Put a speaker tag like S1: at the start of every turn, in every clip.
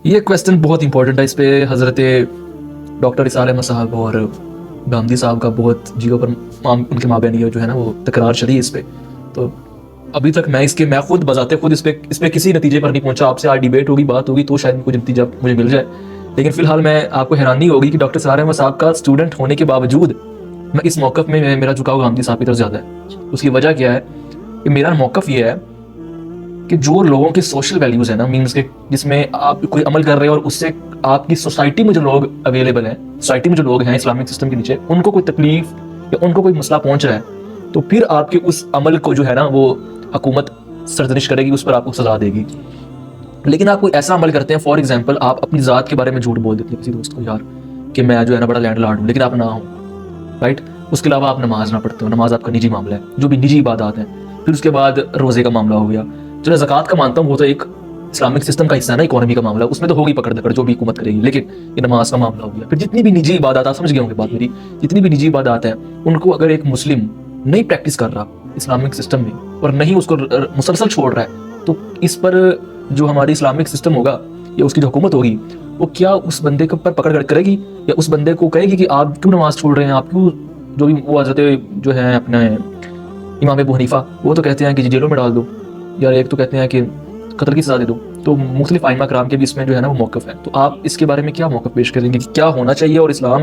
S1: یہ کویسچن بہت امپورٹنٹ ہے. اس پہ حضرت ڈاکٹر اسار احمد صاحب اور گاندھی صاحب کا بہت جیو پر ان کے مابین یہ جو ہے نا وہ تکرار چلی اس پہ. تو ابھی تک میں خود بذات خود اس پہ کسی نتیجے پر نہیں پہنچا. آپ سے آج ڈیبیٹ ہوگی، بات ہوگی تو شاید کچھ نتیجہ مجھے مل جائے. لیکن فی الحال میں آپ کو حیرانی ہوگی کہ ڈاکٹر اسار احمد صاحب کا اسٹوڈنٹ ہونے کے باوجود میں اس موقف میں میرا جھکاؤ گاندھی صاحب کی طرف زیادہ ہے. اس کی وجہ کیا ہے کہ میرا موقف یہ ہے کہ جو لوگوں کی سوشل ویلیوز ہیں نا، مینس کہ جس میں آپ کوئی عمل کر رہے ہیں اور اس سے آپ کی سوسائٹی میں جو لوگ اویلیبل ہیں، سوسائٹی میں جو لوگ ہیں اسلامک سسٹم کے نیچے، ان کو کوئی تکلیف یا ان کو کوئی مسئلہ پہنچ رہا ہے تو پھر آپ کے اس عمل کو جو ہے نا وہ حکومت سرزنش کرے گی، اس پر آپ کو سزا دے گی. لیکن آپ کوئی ایسا عمل کرتے ہیں، فار ایگزامپل آپ اپنی ذات کے بارے میں جھوٹ بول دیتے ہیں کسی دوست کو، یار کہ میں جو ہے نا بڑا لینڈ لارڈ ہوں، لیکن آپ نہ ہوں، رائٹ. اس کے علاوہ آپ نماز نہ پڑھتے ہو، نماز آپ کا نجی معاملہ ہے، جو بھی نجی عبادات ہیں. پھر اس کے بعد روزے کا معاملہ ہو گیا. جو میں زکوٰۃ کا مانتا ہوں وہ تو ایک اسلامک سسٹم کا حصہ ہے نا، اکانومی کا معاملہ، اس میں تو ہوگی پکڑ دکڑ جو بھی حکومت کرے گی. لیکن یہ نماز کا معاملہ ہو گیا. پھر جتنی بھی نجی عبادات، آپ سمجھ گئے ہوں گے بات میری، جتنی بھی نجی عبادات ہیں ان کو اگر ایک مسلم نہیں پریکٹس کر رہا اسلامک سسٹم میں اور نہیں اس کو مسلسل چھوڑ رہا ہے، تو اس پر جو ہماری اسلامک سسٹم ہوگا یا اس کی جو حکومت ہوگی وہ کیا اس بندے کے پر پکڑ کرے گی یا اس بندے کو کہے گی کہ آپ کیوں نماز چھوڑ رہے ہیں، آپ کیوں، جو بھی وہ حضرت جو ہے اپنے امام ابو حنیفہ وہ تو کہتے ہیں کہ جیلوں میں ڈال دو، یا ایک تو کہتے ہیں کہ قتل کی سزا دے دو. تو مختلف ائمہ کرام کے بھی اس میں جو ہے نا وہ موقف ہے. تو آپ اس کے بارے میں کیا موقف پیش کریں گے کہ کیا ہونا چاہیے اور اسلام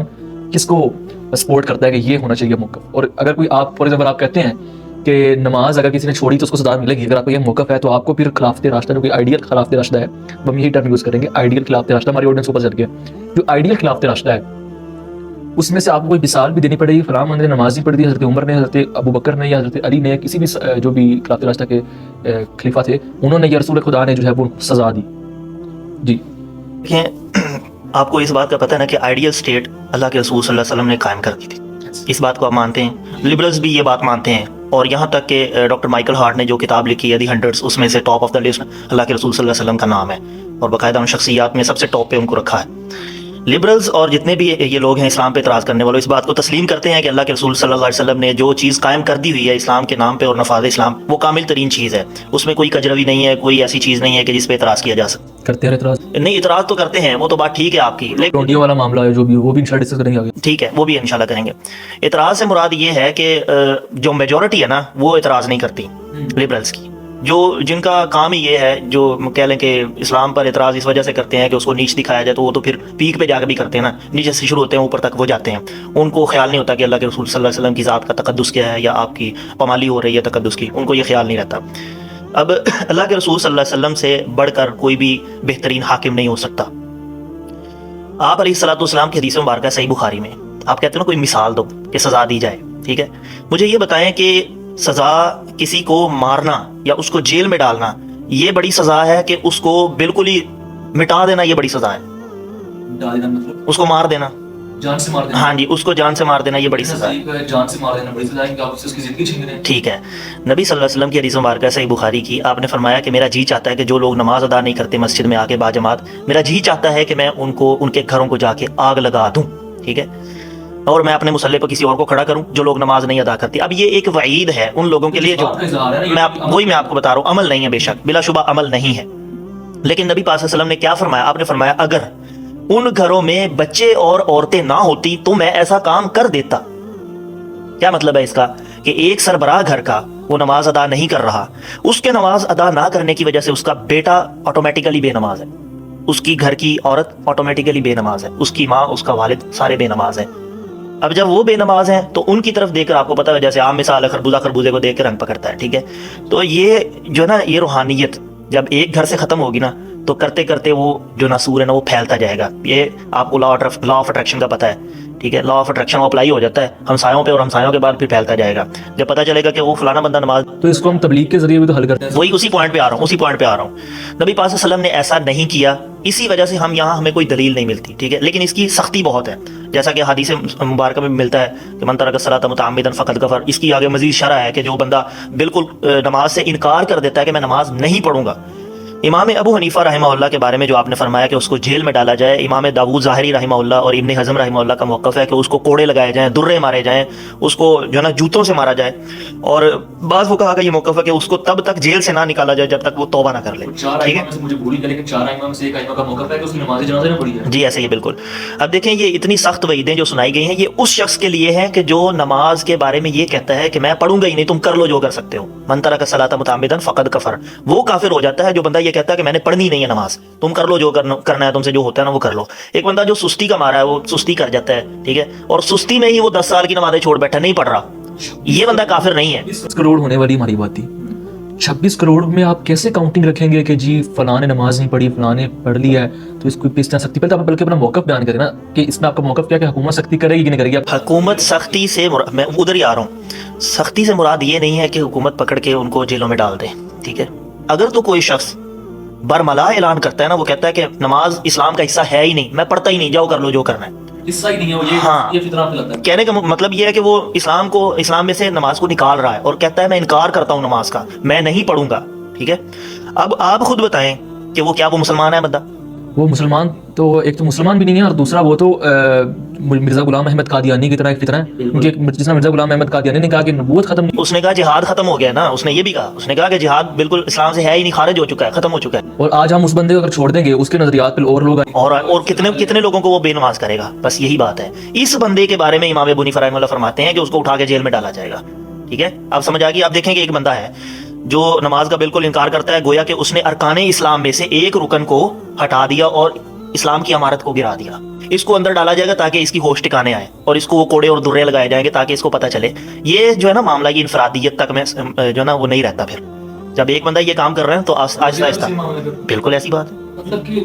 S1: کس کو سپورٹ کرتا ہے کہ یہ ہونا چاہیے موقف؟ اور اگر کوئی آپ فار ایگزامپل آپ کہتے ہیں کہ نماز اگر کسی نے چھوڑی تو اس کو سزا ملے گی، اگر آپ کا یہ موقف ہے تو آپ کو پھر خلافت راشدہ، جو کہ آئیڈیل خلافت راشدہ ہے، ہم یہی ٹرم یوز کریں گے، آئیڈیل خلافت راشدہ، ہماری آڈینس اوپر چل گیا، جو آئیڈیل خلافت راشدہ ہے اس میں سے آپ کو کوئی مثال بھی دینی پڑے گی. فلاں بندے نے نماز نہیں پڑھ دی، حضرت عمر نے، حضرت ابو بکر نے، یا حضرت علی نے، کسی بھی جو بھی خلافت راشدہ کے خلیفہ تھے، انہوں نے یا رسول خدا نے جو ہے وہ سزا دی. جی
S2: دیکھیں، آپ کو اس بات کا پتہ ہے نا کہ آئیڈیل سٹیٹ اللہ کے رسول صلی اللہ علیہ وسلم نے قائم کر دی تھی. اس بات کو آپ مانتے ہیں، لبرلز بھی یہ بات مانتے ہیں، اور یہاں تک کہ ڈاکٹر مائیکل ہارٹ نے جو کتاب لکھی ہے دی ہنڈریڈس، اس میں سے ٹاپ آف دا لسٹ اللہ کے رسول صلی اللہ علیہ وسلم کا نام ہے، اور باقاعدہ ان شخصیات میں سب سے ٹاپ پہ ان کو رکھا ہے. لبرلز اور جتنے بھی یہ لوگ ہیں اسلام پہ اعتراض کرنے والے، اس بات کو تسلیم کرتے ہیں کہ اللہ کے رسول صلی اللہ علیہ وسلم نے جو چیز قائم کر دی ہوئی ہے اسلام کے نام پہ اور نفاذ اسلام، وہ کامل ترین چیز ہے. اس میں کوئی کجروی نہیں ہے، کوئی ایسی چیز نہیں ہے کہ جس پہ اعتراض کیا جا سکے.
S1: کرتے ہیں اعتراض،
S2: نہیں، اعتراض تو کرتے ہیں، وہ تو بات ٹھیک ہے آپ کی، لیکن
S1: ٹونٹیوں والا معاملہ ہے جو بھی، وہ بھی انشاءاللہ ڈسکس کریں گے آگے.
S2: ٹھیک ہے، وہ بھی انشاءاللہ کریں گے. اعتراض سے مراد یہ ہے کہ جو میجورٹی ہے نا وہ اعتراض نہیں کرتی لبرلز کی، جن کا کام ہی یہ ہے، جو کہہ لیں کہ اسلام پر اعتراض اس وجہ سے کرتے ہیں کہ اس کو نیچ دکھایا جائے، تو وہ تو پھر پیک پہ جا کے بھی کرتے ہیں نا، نیچے سے شروع ہوتے ہیں اوپر تک وہ جاتے ہیں. ان کو خیال نہیں ہوتا کہ اللہ کے رسول صلی اللہ علیہ وسلم کی ذات کا تقدس کیا ہے یا آپ کی پامالی ہو رہی ہے تقدس کی، ان کو یہ خیال نہیں رہتا. اب اللہ کے رسول صلی اللہ علیہ وسلم سے بڑھ کر کوئی بھی بہترین حاکم نہیں ہو سکتا. آپ علیہ الصلوۃ والسلام کی حدیث مبارکہ صحیح بخاری میں آپ کہتے ہیں نا کوئی مثال دو کہ سزا دی جائے. ٹھیک ہے، مجھے یہ بتائیں کہ سزا کسی کو مارنا یا اس کو جیل میں ڈالنا یہ بڑی سزا ہے کہ اس کو بالکل ہی مٹا دینا یہ بڑی سزا ہے؟ اس کو مار دینا،
S1: جان سے مار دینا،
S2: ہاں جی، اس کو جان سے مار دینا یہ بڑی سزا ہے.
S1: جان سے مار دینا بڑی سزا ہے کہ آپ اس کی زندگی چھین رہے ہیں.
S2: ٹھیک ہے، نبی صلی اللہ علیہ وسلم کی حدیث مبارکہ صحیح بخاری کی، آپ نے فرمایا کہ میرا جی چاہتا ہے کہ جو لوگ نماز ادا نہیں کرتے مسجد میں آ کے باجماعت، میرا جی چاہتا ہے کہ میں ان کو ان کے گھروں کو جا کے آگ لگا دوں. ٹھیک ہے، اور میں اپنے مصلی پر کسی اور کو کھڑا کروں جو لوگ نماز نہیں ادا کرتے. اب یہ ایک وعید ہے ان لوگوں کے لیے جو میں آپ کو بتا رہا ہوں، عمل نہیں ہے، بے شک بلا شبہ عمل نہیں ہے. لیکن نبی پاک صلی اللہ علیہ وسلم نے کیا فرمایا؟ آپ نے فرمایا اگر ان گھروں میں بچے اور عورتیں نہ ہوتی تو میں ایسا کام کر دیتا. کیا مطلب ہے اس کا؟ کہ ایک سربراہ گھر کا وہ نماز ادا نہیں کر رہا، اس کے نماز ادا نہ کرنے کی وجہ سے اس کا بیٹا آٹومیٹیکلی بے نماز ہے، اس کی گھر کی عورت آٹومیٹیکلی بے نماز ہے، اس کی ماں، اس کا والد سارے بے نماز ہیں. اب جب وہ بے نماز ہیں تو ان کی طرف دیکھ کر آپ کو پتا ہے، جیسے عام مثال ہے خربوزے کو دیکھ کے رنگ پکڑتا ہے. ٹھیک ہے، تو یہ جو ہے نا یہ روحانیت جب ایک گھر سے ختم ہوگی نا تو کرتے کرتے وہ جو ناسور ہے نا وہ پھیلتا جائے گا. یہ آپ کو لا آف اٹریکشن کا پتہ ہے. ٹھیک ہے، لا آف اٹریکشن اپلائی ہو جاتا ہے ہمسایوں پہ، اور ہمسایوں کے بعد پھر پھیلتا جائے گا. جب پتہ چلے گا کہ وہ فلانا بندہ نماز،
S1: تو اس کو ہم تبلیغ کے ذریعے بھی تو حل کرتے ہیں.
S2: وہی اسی پوائنٹ پہ آ رہا ہوں. نبی پاک صلی اللہ علیہ وسلم نے ایسا نہیں کیا، اسی وجہ سے ہمیں کوئی دلیل نہیں ملتی. ٹھیک ہے، لیکن اس کی سختی بہت ہے، جیسا کہ حدیث مبارکہ میں ملتا ہے کہ من ترک الصلاۃ متعمدا فقد کفر. اس کی آگے مزید شرح ہے کہ جو بندہ بالکل نماز سے انکار کر دیتا ہے کہ میں نماز نہیں پڑھوں گا، امام ابو حنیفہ رحمہ اللہ کے بارے میں جو آپ نے فرمایا کہ اس کو جیل میں ڈالا جائے، امام داؤد ظاہری رحمہ اللہ اور ابن حزم رحمہ اللہ کا موقف ہے کہ اس کو کوڑے لگائے جائیں، درے مارے جائیں، اس کو جو ہے نا جوتوں سے مارا جائے، اور بعض فقہا کا یہ موقف ہے کہ اس کو تب تک جیل سے نہ نکالا جائے جب تک وہ توبہ نہ کر لے. ٹھیک ہے،
S1: مجھے بھول گیا، لیکن 4 ائمہ میں سے ایک ائمہ کا موقف ہے کہ اس کی نماز جنازہ نہ پڑھی جائے.
S2: جی ایسے ہی بالکل. اب دیکھیں یہ اتنی سخت وعیدیں جو سنائی گئی ہیں یہ اس شخص کے لیے ہیں کہ جو نماز کے بارے میں یہ کہتا ہے کہ میں پڑھوں گا ہی نہیں، تم کر لو جو کر سکتے ہو. من ترک الصلاۃ متعمدا فقد کفر، وہ کافر ہو جاتا ہے جو بندہ یہ کہتا ہے کہ میں نے پڑھنی نہیں ہے نماز، تم کر لو جو کرنا ہے، تم سے جو ہوتا ہے نا وہ کر لو. ایک بندہ جو سستی کا مارا ہے وہ سستی کر جاتا ہے، ٹھیک ہے، اور سستی میں ہی وہ 10 سال کی نمازیں چھوڑ بیٹھا، نہیں پڑھ رہا، یہ بندہ کافر نہیں ہے.
S1: 26 کروڑ ہونے والی ہماری بات تھی. 26 کروڑ میں آپ کیسے کاؤنٹنگ رکھیں گے کہ جی فلاں نے نماز نہیں پڑھی، فلاں نے پڑھ لی ہے تو اس کو اس طرح سختی؟ پہلے تو آپ بلکہ اپنا موقف بیان کریں نا کہ اس میں آپ کا موقف کیا کہ حکومت سختی کرے گی کہ نہیں کرے گی.
S2: حکومت سختی سے میں ادھر ہی آ رہا ہوں. سختی سے مراد یہ نہیں ہے کہ حکومت پکڑ کے ان کو جیلوں میں ڈال دے، ٹھیک ہے. اگر تو کوئی شخص برملا اعلان کرتا ہے نا، وہ کہتا ہے کہ نماز اسلام کا حصہ ہے ہی نہیں، میں پڑھتا ہی نہیں، جاؤ کر لو جو کرنا ہے،
S1: حصہ ہی نہیں ہے وہ، یہ
S2: ہاں.
S1: یہ فطرہ لگتا ہے.
S2: کہنے کا مطلب یہ ہے کہ وہ اسلام میں سے نماز کو نکال رہا ہے اور کہتا ہے میں انکار کرتا ہوں نماز کا، میں نہیں پڑھوں گا، ٹھیک ہے. اب آپ خود بتائیں کہ وہ کیا وہ مسلمان ہے بندہ؟
S1: وہ مسلمان تو ایک تو مسلمان بھی نہیں ہے، اور دوسرا وہ تو مرزا غلام احمد قادیانی کی طرح ایک فطرہ ہے. کیونکہ جس طرح مرزا غلام احمد قادیانی نے کہا کہ نبوت ختم نہیں،
S2: اس نے کہا جہاد ختم ہو گیا نا، اس نے یہ بھی کہا، اس نے کہا کہ جہاد بالکل اسلام سے ہے ہی نہیں، خارج ہو چکا ہے، ختم ہو چکا ہے.
S1: اور آج ہم اس بندے کو اگر چھوڑ دیں گے اس کے نظریات پہ اور لوگ
S2: اور کتنے لوگوں کو وہ بے نماز کرے گا. بس یہی بات ہے. اس بندے کے بارے میں امام ابو حنیفہ رحمہ اللہ فرماتے ہیں کہ اس کو اٹھا کے جیل میں ڈالا جائے گا. ٹھیک ہے، اب سمجھ آ گئی. آپ دیکھیں کہ ایک بندہ ہے جو نماز کا بالکل انکار کرتا ہے، گویا کہ اس نے ارکان اسلام میں سے ایک رکن کو ہٹا دیا اور اسلام کی عمارت کو گرا دیا. اس کو اندر ڈالا جائے گا تاکہ اس کی ہوش ٹھکانے آئے، اور اس کو وہ کوڑے اور درے لگائے جائیں گے تاکہ اس کو پتہ چلے. یہ جو ہے نا معاملہ، یہ انفرادیت تک میں جو ہے نا وہ نہیں رہتا. پھر جب ایک بندہ یہ کام کر رہا ہے تو آہستہ آہستہ بالکل ایسی بات ہے.
S1: مطلب کہ